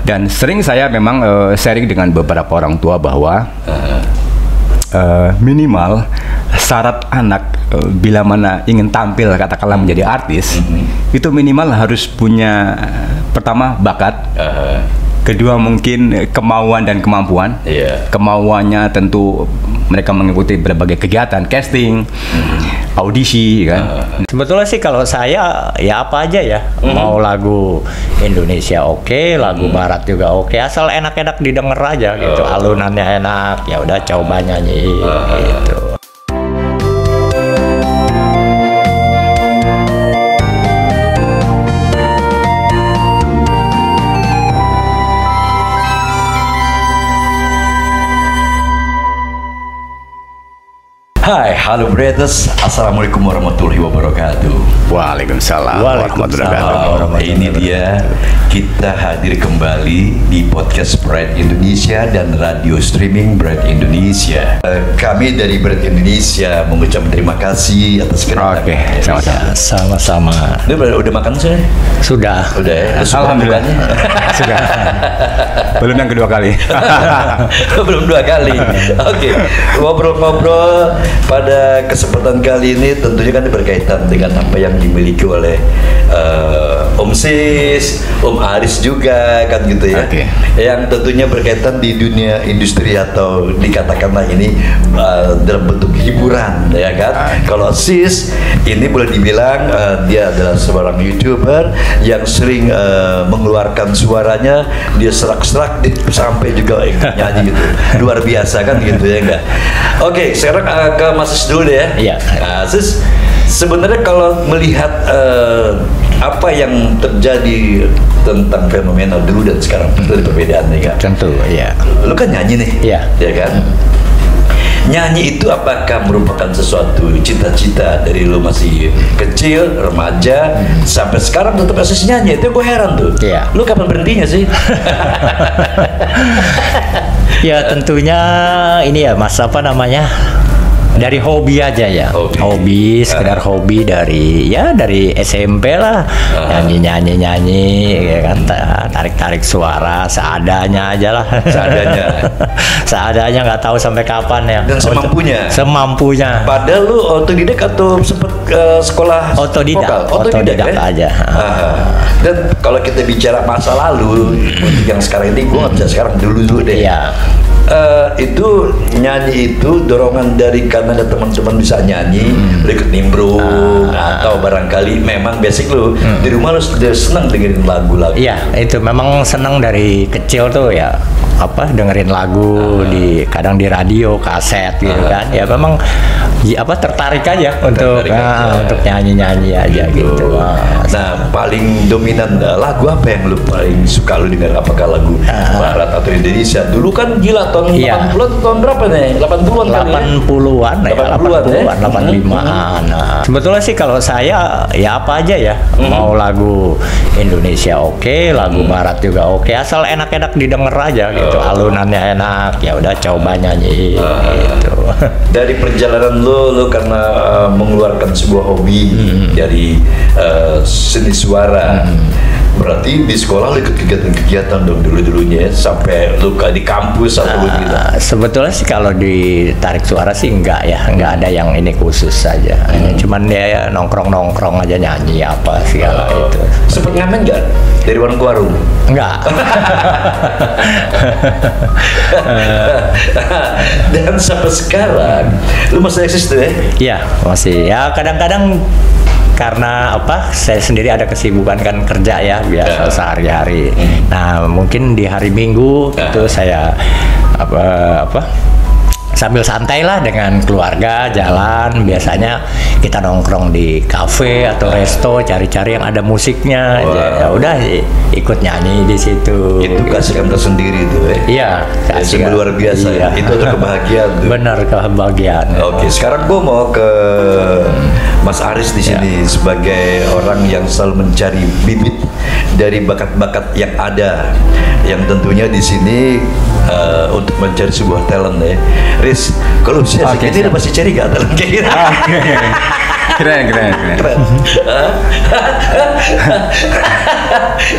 Dan sering saya memang sharing dengan beberapa orang tua bahwa minimal syarat anak bila mana ingin tampil katakanlah menjadi artis, itu minimal harus punya pertama bakat, kedua mungkin kemauan dan kemampuan. Kemauannya tentu mereka mengikuti berbagai kegiatan casting, audisi kan. Sebetulnya sih kalau saya ya apa aja ya, mau lagu Indonesia oke, lagu Barat juga oke, asal enak-enak didengar aja gitu, alunannya enak, ya udah coba nyanyi gitu. Hai, halo Bretters, assalamualaikum warahmatullahi wabarakatuh. Waalaikumsalam warahmatullahi wabarakatuh. Ini dia, kita hadir kembali di podcast Brett Indonesia dan radio streaming Brett Indonesia. Kami dari Brett Indonesia mengucap terima kasih atas kedatangan. Oke, sama-sama. Sama-sama. Udah makan sih? Sudah. Udah ya? Alhamdulillah. Sudah. Belum yang kedua kali. Belum dua kali. Oke, ngobrol-ngobrol pada kesempatan kali ini tentunya kan berkaitan dengan apa yang dimiliki oleh Om Sis, Om Aris juga kan gitu ya. Yang tentunya berkaitan di dunia industri atau dikatakanlah ini dalam bentuk hiburan ya kan. Kalau Sis ini boleh dibilang dia adalah seorang YouTuber yang sering mengeluarkan suaranya, dia serak-serak sampai juga nyanyi gitu. Luar biasa kan gitu ya enggak. Oke, sekarang ke Mas Sis dulu deh ya. Iya. Sis, sebenarnya kalau melihat apa yang terjadi tentang fenomena dulu dan sekarang, tentu ada perbedaannya kan? Tentu, iya. Lu kan nyanyi nih, iya, ya kan? Nyanyi itu apakah merupakan sesuatu cita-cita dari lu masih kecil, remaja, sampai sekarang tetap masih nyanyi? Itu gue heran tuh. Iya. Lu kapan berhentinya sih? Ya tentunya ini ya Mas, apa namanya, dari hobi aja ya, hobi sekedar hobi dari SMP lah, nyanyi ya kan, tarik suara seadanya aja lah, seadanya nggak tahu sampai kapan ya. Dan semampunya. Padahal lu otodidak atau sempet sekolah otodidak aja. Dan kalau kita bicara masa lalu untuk yang sekarang ini, gue nggak bisa sekarang, dulu deh. Iya. Itu nyanyi itu dorongan dari karena ada teman-teman bisa nyanyi, ikut nimbrung atau barangkali memang basic lu di rumah lu sudah senang dengerin lagu-lagu. Iya, itu memang senang dari kecil tuh ya, apa dengerin lagu kadang di radio, kaset gitu kan. Ya memang tertarik aja untuk nyanyi-nyanyi aja gitu. Nah, paling dominan lagu apa yang lu paling suka lu dengar? Apakah lagu Barat atau Indonesia? Dulu kan gila tahun 80-an, tahun berapa nih? 80-an kali ya? 80-an ya, 80-an, 85-an. Nah, sebetulnya sih kalau saya ya apa aja ya, mau lagu Indonesia oke, lagu Barat juga oke, asal enak-enak didengar aja gitu, alunannya enak, ya udah coba nyanyi gitu. Dari perjalanan lu karena mengeluarkan sebuah hobi dari seni suara, berarti di sekolah lu ikut kegiatan-kegiatan dong dulu-dulunya ya, sampai lu di kampus atau gitu? Sebetulnya sih kalau di tarik suara sih enggak ya, enggak ada yang ini khusus saja. Cuman ya nongkrong-nongkrong aja nyanyi apa segala itu. Sempet ngamen nggak dari warung ke warung? Enggak. Dan sampai sekarang lu masih eksis tuh ya? Iya, masih. Ya kadang-kadang karena saya sendiri ada kesibukan kan kerja ya biasa sehari-hari. Nah mungkin di hari Minggu itu saya sambil santai lah dengan keluarga jalan, biasanya kita nongkrong di kafe atau resto, cari-cari yang ada musiknya. Ya udah ikut nyanyi di situ. Itu keasikan tersendiri tuh ya. Iya, keasikan luar biasa. Iya. Itu adalah kebahagiaan tuh. Benar, kebahagiaan. Oke, sekarang gua mau ke Mas Aris di sini sebagai orang yang selalu mencari bibit dari bakat-bakat yang ada, yang tentunya di sini untuk mencari sebuah talent ya. Riz, kalau usia segini masih cari gak talent kayak gitu? Keren.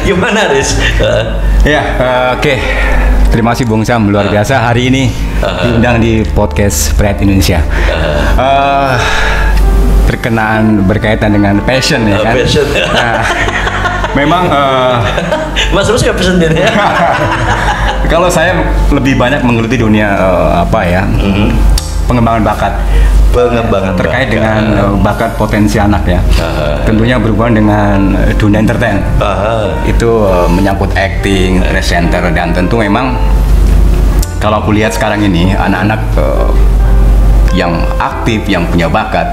Gimana, Riz? Ya, oke. Terima kasih Bung Sam, luar biasa hari ini diundang di podcast Pride Indonesia. Berkaitan dengan passion ya kan. Passion. Nah, memang Mas Rus nggak passion dia. kalau saya lebih banyak menggeluti dunia pengembangan bakat. Terkait dengan bakat potensi anak ya. Tentunya berhubungan dengan dunia entertain. Itu menyangkut acting, presenter, dan tentu memang kalau aku lihat sekarang ini anak-anak yang aktif, yang punya bakat,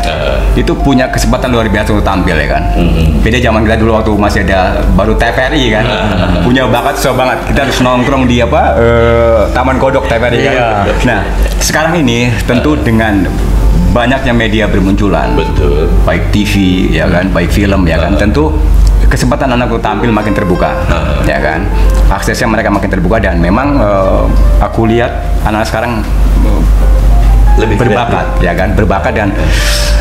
itu punya kesempatan luar biasa untuk tampil ya kan. Beda zaman kita dulu waktu masih ada baru TVRI kan, punya bakat susah banget. Kita harus nongkrong di Taman Kodok TVRI kan. Nah sekarang ini tentu dengan banyaknya media bermunculan, betul, baik TV ya kan, baik film ya kan, tentu kesempatan anak untuk tampil makin terbuka, ya kan, aksesnya mereka makin terbuka dan memang aku lihat anak sekarang lebih berbakat, ya kan, berbakat dan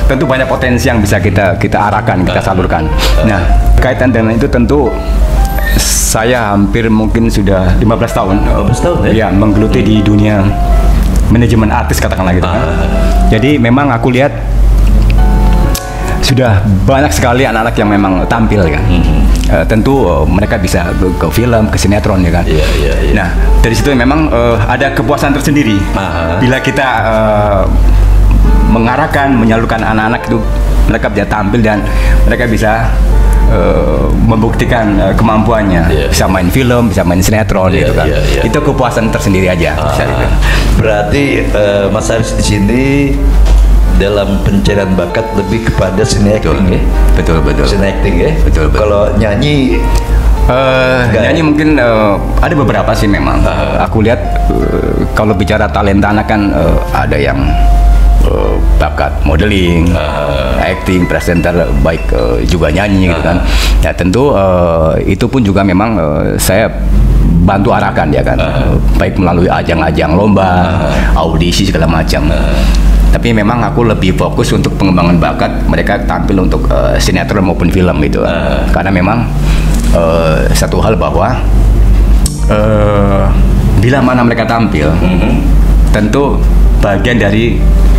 tentu banyak potensi yang bisa kita arahkan, kita salurkan. Nah, kaitan dengan itu tentu saya hampir mungkin sudah 15 tahun, ya menggeluti di dunia manajemen artis katakanlah gitu kan. Jadi memang aku lihat sudah banyak sekali anak-anak yang memang tampil kan. Tentu mereka bisa ke film, ke sinetron ya kan. Nah dari situ memang ada kepuasan tersendiri bila kita mengarahkan, menyalurkan anak-anak itu mereka bisa tampil dan mereka bisa membuktikan kemampuannya, bisa main film, bisa main sinetron gitu kan. Itu kepuasan tersendiri aja. Berarti Mas Haris di sini dalam pencarian bakat lebih kepada seni acting ya? Betul. Seni acting ya? Betul. Kalau nyanyi? Nyanyi mungkin ada beberapa sih memang. Aku lihat kalau bicara talenta anak kan ada yang bakat modeling, acting, presenter, baik juga nyanyi gitu kan. Ya tentu itu pun juga memang saya bantu arahkan ya kan, baik melalui ajang-ajang lomba, audisi segala macam. Tapi memang aku lebih fokus untuk pengembangan bakat mereka tampil untuk sinetron maupun film gitu. Karena memang satu hal bahwa bila mana mereka tampil, tentu bagian dari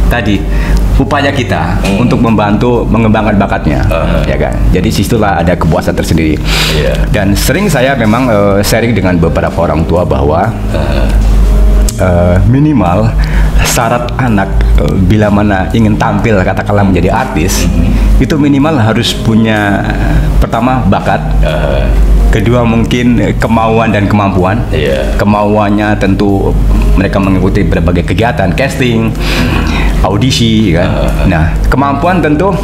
tadi upaya kita untuk membantu mengembangkan bakatnya, ya kan. Jadi situlah ada kepuasan tersendiri. Dan sering saya memang sharing dengan beberapa orang tua bahwa minimal syarat anak bila mana ingin tampil katakanlah menjadi artis, itu minimal harus punya pertama bakat, kedua mungkin kemauan dan kemampuan. Kemauannya tentu mereka mengikuti berbagai kegiatan casting, audisi kan. Nah kemampuan tentu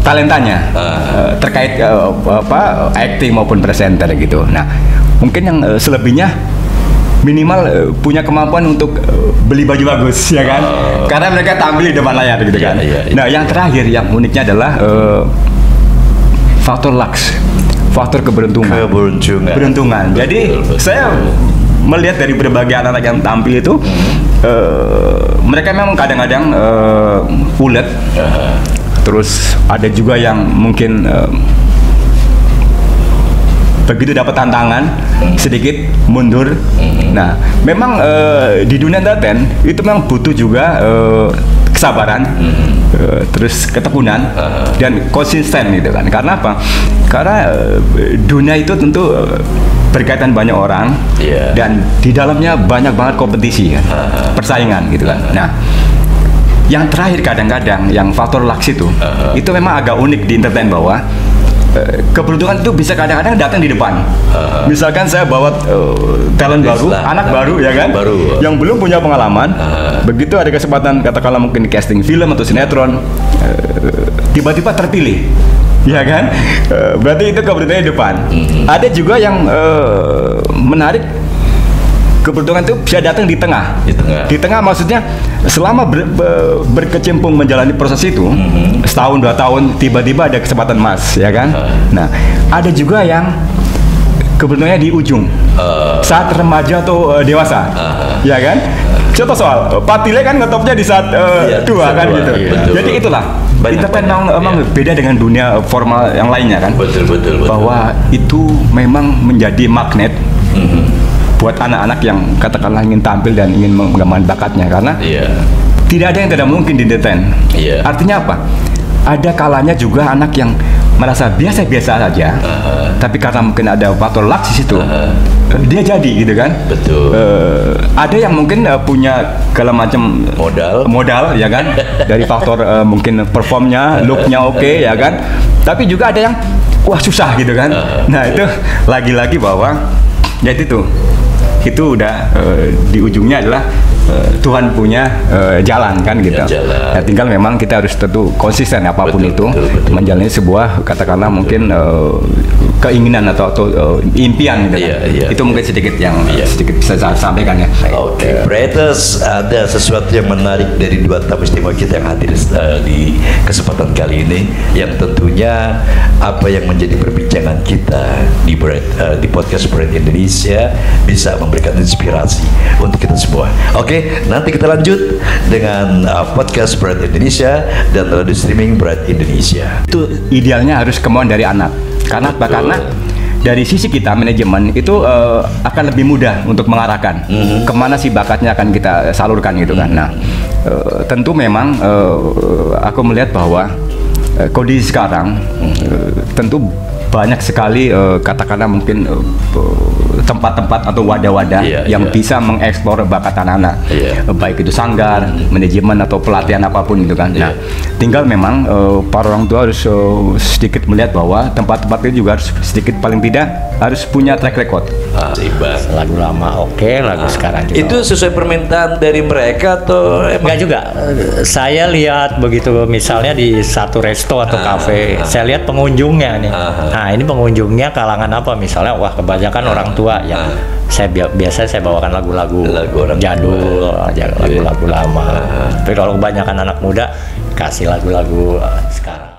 talentanya terkait acting maupun presenter gitu. Nah mungkin yang selebihnya minimal punya kemampuan untuk beli baju bagus ya kan, karena mereka tampil di depan layar gitu kan. Nah yang terakhir yang uniknya adalah faktor luck, faktor keberuntungan. Jadi saya melihat dari berbagai anak-anak yang tampil itu mereka memang kadang-kadang ulet, terus ada juga yang mungkin begitu dapat tantangan sedikit mundur. Nah memang di dunia entertain itu memang butuh juga kesabaran, terus ketekunan dan konsisten gitu kan. Karena apa? Karena dunia itu tentu berkaitan banyak orang dan di dalamnya banyak banget kompetisi kan, persaingan gitu kan. Nah yang terakhir kadang-kadang yang faktor luck itu memang agak unik di entertain bahwa keberuntungan itu bisa kadang-kadang datang di depan. Misalkan saya bawa talent baru, anak baru ya kan, yang belum punya pengalaman. Begitu ada kesempatan katakanlah mungkin casting film atau sinetron, tiba-tiba terpilih, ya kan? Berarti itu keberuntungan di depan. Ada juga yang menarik, keberuntungan itu bisa datang di tengah. Di tengah maksudnya selama berkecimpung menjalani proses itu, setahun 2 tahun tiba-tiba ada kesempatan emas, ya kan? Nah, ada juga yang keberuntungannya di ujung, saat remaja atau dewasa, ya kan? Contoh soal Patile kan ngetopnya di saat tua kan gitu. Jadi itulah Entertain memang beda dengan dunia formal yang lainnya kan. Betul. Bahwa itu memang menjadi magnet buat anak-anak yang katakanlah ingin tampil dan ingin mengembangkan bakatnya, karena tidak ada yang tidak mungkin di entertain. Artinya apa? Ada kalanya juga anak yang merasa biasa-biasa saja, tapi karena mungkin ada faktor luck di situ, dia jadi gitu kan. Betul. Ada yang mungkin punya segala macam modal ya kan, dari faktor mungkin performnya, looknya oke ya kan, tapi juga ada yang wah susah gitu kan. Nah itu lagi-lagi bahwa ya itu udah di ujungnya adalah Tuhan punya jalan kan gitu. Ya, tinggal memang kita harus tentu konsisten apapun betul. Menjalani sebuah katakanlah mungkin keinginan atau impian gitu kan. Itu mungkin sedikit yang sedikit bisa saya sampaikan ya. Oke, Bretters, ada sesuatu yang menarik dari dua tamu istimewa kita yang hadir di kesempatan kali ini, yang tentunya apa yang menjadi perbincangan kita di podcast Brett Indonesia bisa memberikan inspirasi untuk kita semua. Oke, nanti kita lanjut dengan podcast Brett Indonesia dan radio streaming Brett Indonesia. Itu idealnya harus kemauan dari anak. Karena apa? Karena dari sisi kita manajemen itu akan lebih mudah untuk mengarahkan kemana sih bakatnya akan kita salurkan gitu kan. Nah, tentu memang aku melihat bahwa kondisi sekarang tentu banyak sekali katakanlah mungkin tempat-tempat atau wadah-wadah yang bisa mengeksplor bakat anak-anak, baik itu sanggar, manajemen atau pelatihan apapun itu kan. Nah, tinggal memang para orang tua harus sedikit melihat bahwa tempat-tempat itu juga harus sedikit paling tidak harus punya track record. Lagu lama lagu sekarang juga. Itu sesuai permintaan dari mereka atau enggak juga? Saya lihat begitu, misalnya di satu resto atau kafe, saya lihat pengunjungnya nih. Nah, ini pengunjungnya kalangan apa? Misalnya, wah kebanyakan orang tua yang biasa saya bawakan lagu-lagu jadul, lagu-lagu lama. Tapi kalau kebanyakan anak muda, kasih lagu-lagu sekarang.